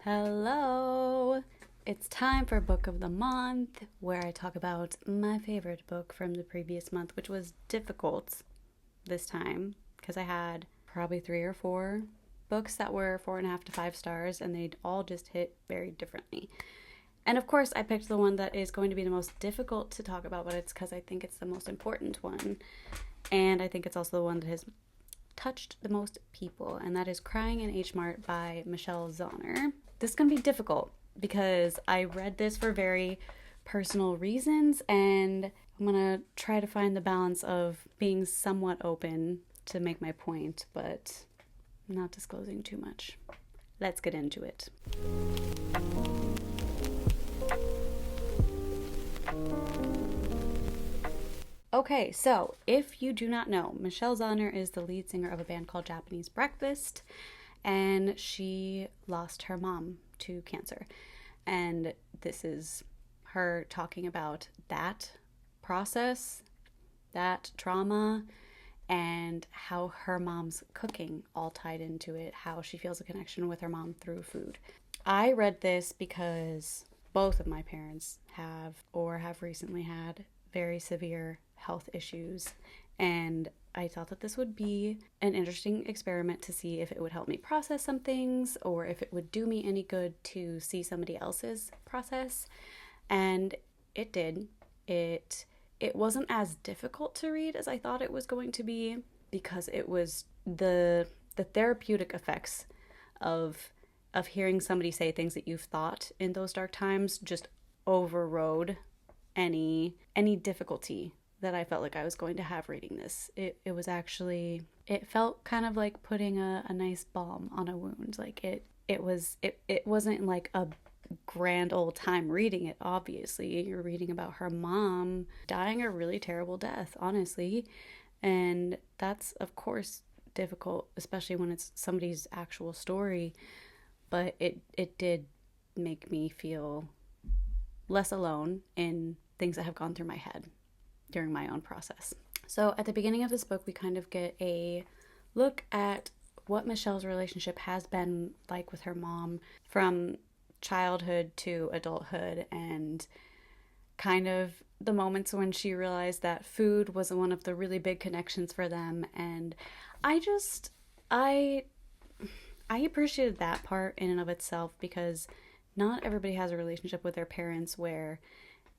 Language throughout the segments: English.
Hello! It's time for Book of the Month, where I talk about my favorite book from the previous month, which was difficult this time because I had probably 3 or 4 books that were 4.5 to 5 stars, and they'd all just hit very differently. And of course, I picked the one that is going to be the most difficult to talk about, but it's because I think it's the most important one. And I think it's also the one that has touched the most people, and that is Crying in H Mart by Michelle Zauner. This is going to be difficult because I read this for very personal reasons, and I'm going to try to find the balance of being somewhat open to make my point, but not disclosing too much. Let's get into it. Okay, so if you do not know, Michelle Zauner is the lead singer of a band called Japanese Breakfast, and she lost her mom to cancer. And this is her talking about that process, that trauma, and how her mom's cooking all tied into it, how she feels a connection with her mom through food. I read this because both of my parents have recently had very severe health issues, and I thought that this would be an interesting experiment to see if it would help me process some things or if it would do me any good to see somebody else's process. And it did. It wasn't as difficult to read as I thought it was going to be, because it was the therapeutic effects of hearing somebody say things that you've thought in those dark times just overrode any difficulty that I felt like I was going to have reading this. It was actually, it felt kind of like putting a nice balm on a wound. Like it wasn't like a grand old time reading it. Obviously, you're reading about her mom dying a really terrible death, honestly, and that's of course difficult, especially when it's somebody's actual story. But it did make me feel less alone in things that have gone through my head during my own process. So at the beginning of this book, we kind of get a look at what Michelle's relationship has been like with her mom from childhood to adulthood, and kind of the moments when she realized that food was one of the really big connections for them. And I appreciated that part in and of itself, because not everybody has a relationship with their parents where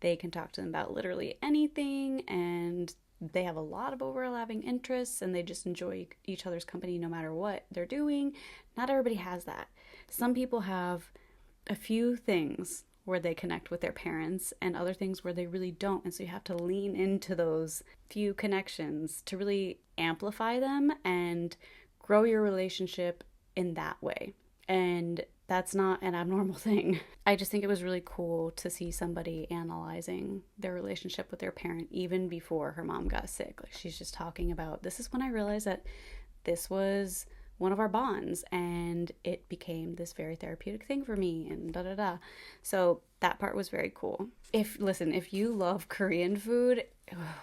they can talk to them about literally anything, and they have a lot of overlapping interests, and they just enjoy each other's company no matter what they're doing. Not everybody has that. Some people have a few things where they connect with their parents and other things where they really don't, and so you have to lean into those few connections to really amplify them and grow your relationship in that way. And that's not an abnormal thing. I just think it was really cool to see somebody analyzing their relationship with their parent even before her mom got sick. Like, she's just talking about, this is when I realized that this was one of our bonds, and it became this very therapeutic thing for me, and da da da. So that part was very cool. If you love Korean food,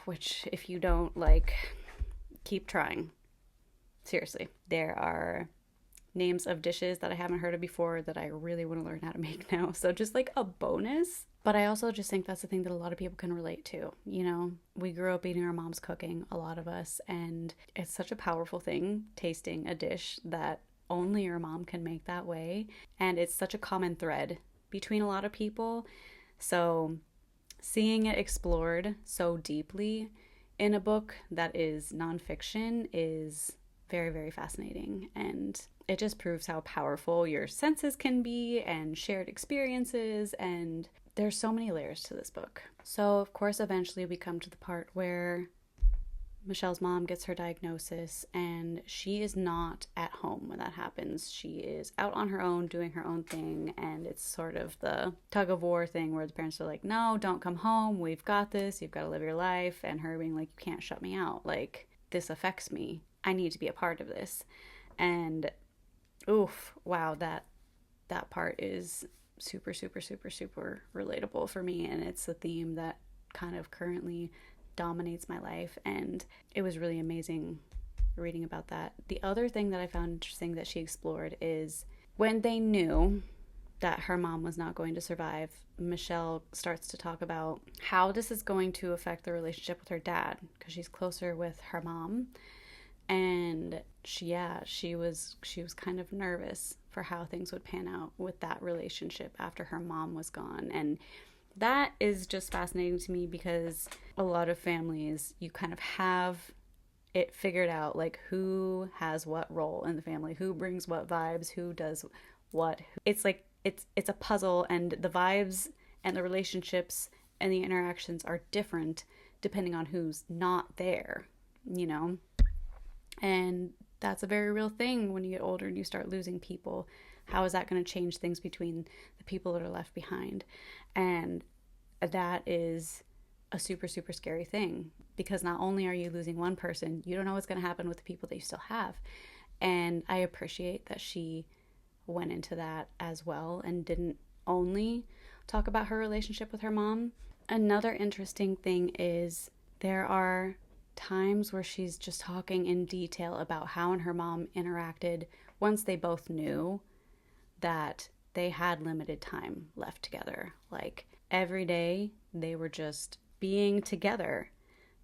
which if you don't, like, keep trying. Seriously, there are names of dishes that I haven't heard of before that I really want to learn how to make now. So just like a bonus. But I also just think that's the thing that a lot of people can relate to. You know, we grew up eating our mom's cooking, a lot of us, and it's such a powerful thing tasting a dish that only your mom can make that way. And it's such a common thread between a lot of people. So seeing it explored so deeply in a book that is nonfiction is very, very fascinating, and it just proves how powerful your senses can be and shared experiences, and there's so many layers to this book. So of course eventually we come to the part where Michelle's mom gets her diagnosis, and she is not at home when that happens. She is out on her own doing her own thing, and it's sort of the tug of war thing where the parents are like, no, don't come home, we've got this, you've got to live your life, and her being like, you can't shut me out, like, this affects me, I need to be a part of this. And oof, wow, that part is super, super, super, super relatable for me, and it's a theme that kind of currently dominates my life, and it was really amazing reading about that. The other thing that I found interesting that she explored is when they knew that her mom was not going to survive, Michelle starts to talk about how this is going to affect the relationship with her dad, because she's closer with her mom. And she was kind of nervous for how things would pan out with that relationship after her mom was gone. And that is just fascinating to me, because a lot of families, you kind of have it figured out, like who has what role in the family, who brings what vibes, who does what. It's like it's a puzzle, and the vibes and the relationships and the interactions are different depending on who's not there, you know? And that's a very real thing when you get older and you start losing people. How is that going to change things between the people that are left behind? And that is a super, super scary thing, because not only are you losing one person, you don't know what's going to happen with the people that you still have. And I appreciate that she went into that as well and didn't only talk about her relationship with her mom. Another interesting thing is there are times where she's just talking in detail about how and her mom interacted once they both knew that they had limited time left together. Like every day they were just being together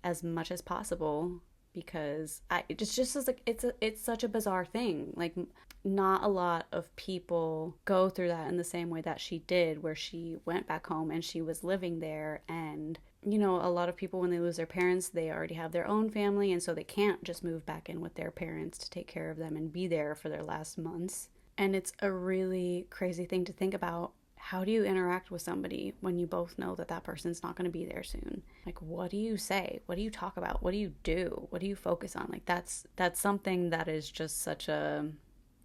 as much as possible, because it's just like it's such a bizarre thing. Like not a lot of people go through that in the same way that she did, where she went back home and she was living there. And you know, a lot of people, when they lose their parents, they already have their own family, and so they can't just move back in with their parents to take care of them and be there for their last months. And it's a really crazy thing to think about. How do you interact with somebody when you both know that that person's not going to be there soon? Like, what do you say? What do you talk about? What do you do? What do you focus on? Like, that's something that is just such a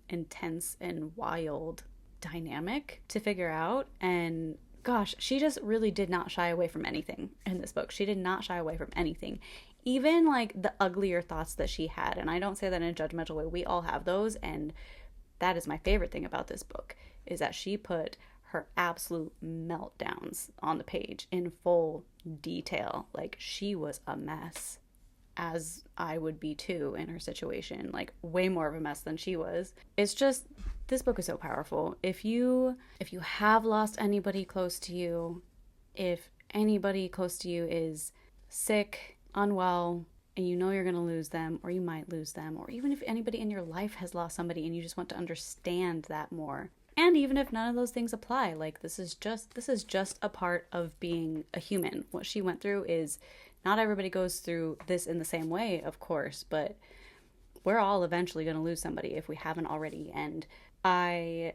intense and wild dynamic to figure out. And gosh, she just really did not shy away from anything in this book. She did not shy away from anything. Even like the uglier thoughts that she had. And I don't say that in a judgmental way. We all have those. And that is my favorite thing about this book, is that she put her absolute meltdowns on the page in full detail. Like, she was a mess, as I would be too in her situation, like way more of a mess than she was. It's just, this book is so powerful. If you have lost anybody close to you, if anybody close to you is sick, unwell, and you know you're going to lose them, or you might lose them, or even if anybody in your life has lost somebody and you just want to understand that more. And even if none of those things apply, like this is just a part of being a human. What she went through is, not everybody goes through this in the same way, of course, but we're all eventually going to lose somebody if we haven't already. And I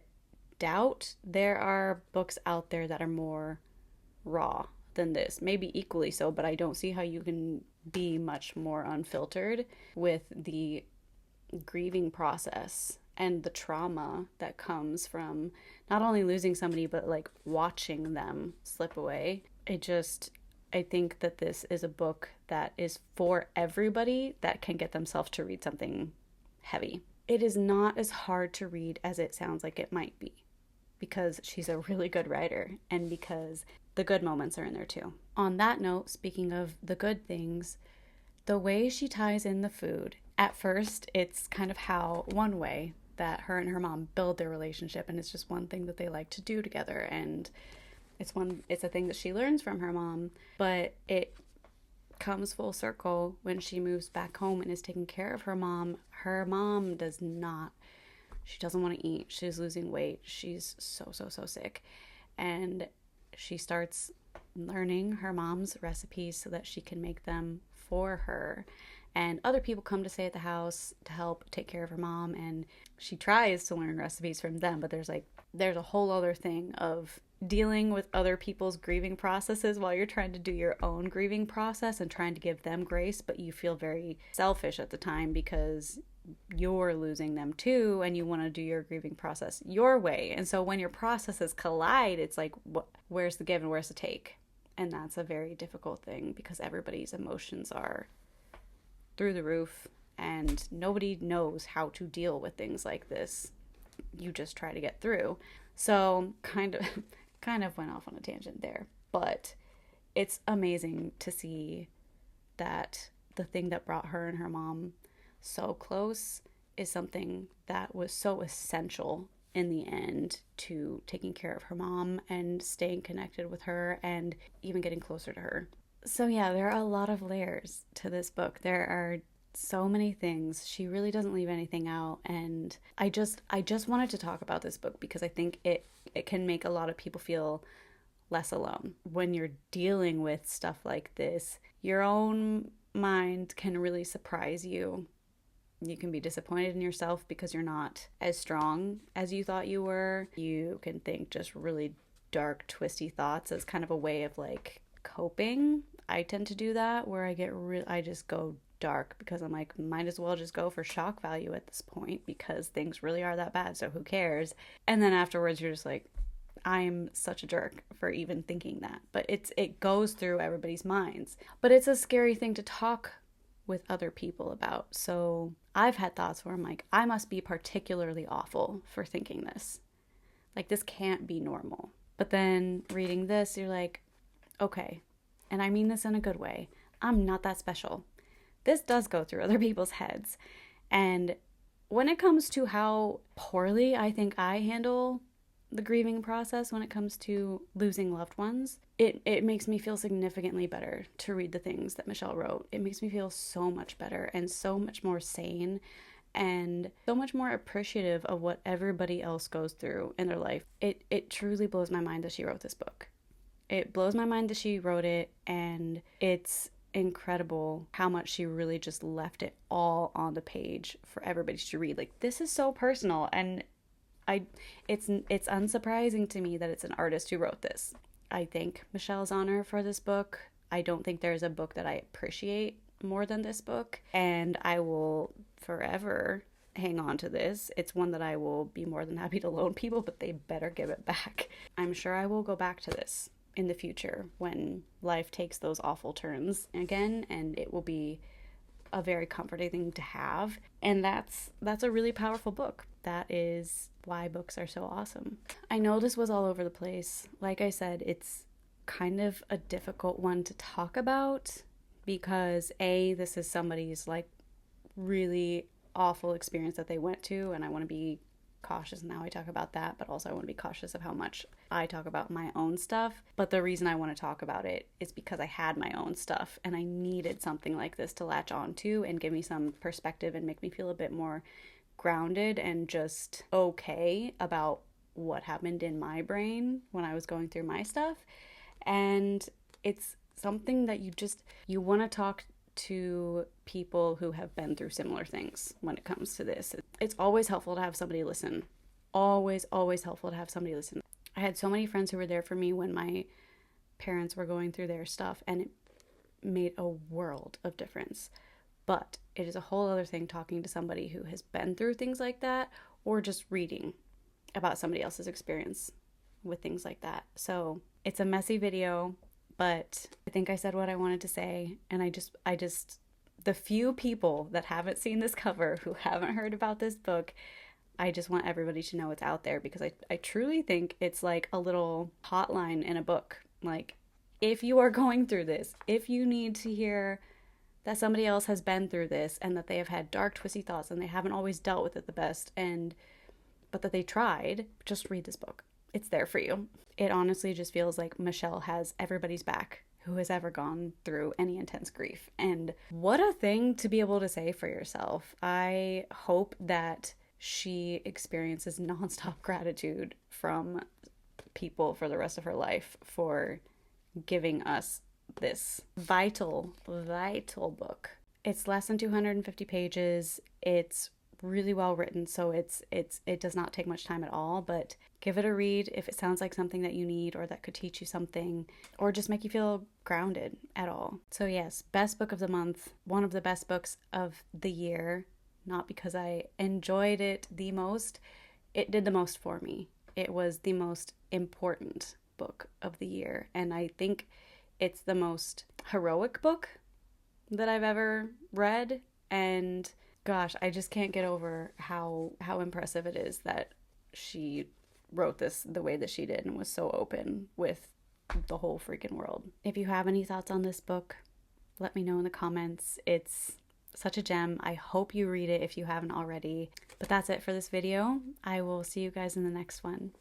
doubt there are books out there that are more raw than this. Maybe equally so, but I don't see how you can be much more unfiltered with the grieving process and the trauma that comes from not only losing somebody, but like watching them slip away. I think that this is a book that is for everybody that can get themselves to read something heavy. It is not as hard to read as it sounds like it might be, because she's a really good writer and because the good moments are in there too. On that note, speaking of the good things, the way she ties in the food, at first it's kind of how one way that her and her mom build their relationship, and it's just one thing that they like to do together, and it's a thing that she learns from her mom, but it comes full circle when she moves back home and is taking care of her mom. Her mom doesn't want to eat. She's losing weight. She's so sick. And she starts learning her mom's recipes so that she can make them for her. And other people come to stay at the house to help take care of her mom, and she tries to learn recipes from them, but there's a whole other thing of dealing with other people's grieving processes while you're trying to do your own grieving process and trying to give them grace, but you feel very selfish at the time because you're losing them too, and you want to do your grieving process your way. And so when your processes collide, it's like, where's the give and where's the take? And that's a very difficult thing, because everybody's emotions are through the roof and nobody knows how to deal with things like this. You just try to get through. So kind of went off on a tangent there, but it's amazing to see that the thing that brought her and her mom so close is something that was so essential in the end to taking care of her mom and staying connected with her and even getting closer to her. So yeah, there are a lot of layers to this book. There are so many things. She really doesn't leave anything out, and I just wanted to talk about this book because I think it can make a lot of people feel less alone. When you're dealing with stuff like this, your own mind can really surprise you. You can be disappointed in yourself because you're not as strong as you thought you were. You can think just really dark, twisty thoughts as kind of a way of like coping. I tend to do that where I just go dark because I'm like, might as well just go for shock value at this point because things really are that bad, so who cares? And then afterwards you're just like, I'm such a jerk for even thinking that. But it goes through everybody's minds. But it's a scary thing to talk with other people about. So I've had thoughts where I'm like, I must be particularly awful for thinking this. Like, this can't be normal. But then reading this, you're like, okay, and I mean this in a good way, I'm not that special. This does go through other people's heads. And when it comes to how poorly I think I handle the grieving process when it comes to losing loved ones, it makes me feel significantly better to read the things that Michelle wrote. It makes me feel so much better and so much more sane and so much more appreciative of what everybody else goes through in their life. It truly blows my mind that she wrote this book. It blows my mind that she wrote it, and it's incredible how much she really just left it all on the page for everybody to read. Like, this is so personal, and it's unsurprising to me that it's an artist who wrote this. I thank Michelle Zauner for this book. I don't think there's a book that I appreciate more than this book, and I will forever hang on to this. It's one that I will be more than happy to loan people, but they better give it back. I'm sure I will go back to this in the future when life takes those awful turns again, and it will be a very comforting thing to have. And that's a really powerful book. That is why books are so awesome. I know this was all over the place. Like I said, it's kind of a difficult one to talk about because this is somebody's like really awful experience that they went to, and I want to be cautious in how I talk about that, but also I want to be cautious of how much I talk about my own stuff. But the reason I want to talk about it is because I had my own stuff and I needed something like this to latch on to and give me some perspective and make me feel a bit more grounded and just okay about what happened in my brain when I was going through my stuff. And it's something that you want to talk to people who have been through similar things when it comes to this. It's always helpful to have somebody listen. Always helpful to have somebody listen. I had so many friends who were there for me when my parents were going through their stuff, and it made a world of difference. But it is a whole other thing talking to somebody who has been through things like that, or just reading about somebody else's experience with things like that. So it's a messy video, but I think I said what I wanted to say, and I just, the few people that haven't seen this cover, who haven't heard about this book, I just want everybody to know it's out there, because I truly think it's like a little hotline in a book. Like, if you are going through this, if you need to hear that somebody else has been through this, and that they have had dark, twisty thoughts, and they haven't always dealt with it the best, but that they tried, just read this book. It's there for you. It honestly just feels like Michelle has everybody's back who has ever gone through any intense grief. And what a thing to be able to say for yourself. I hope that she experiences nonstop gratitude from people for the rest of her life for giving us this vital book. It's less than 250 pages. It's really well written, so it does not take much time at all, but give it a read if it sounds like something that you need, or that could teach you something, or just make you feel grounded at all. So yes, best book of the month, one of the best books of the year, not because I enjoyed it the most, it did the most for me. It was the most important book of the year, and I think it's the most heroic book that I've ever read, and gosh, I just can't get over how impressive it is that she wrote this the way that she did and was so open with the whole freaking world. If you have any thoughts on this book, let me know in the comments. It's such a gem. I hope you read it if you haven't already. But that's it for this video. I will see you guys in the next one.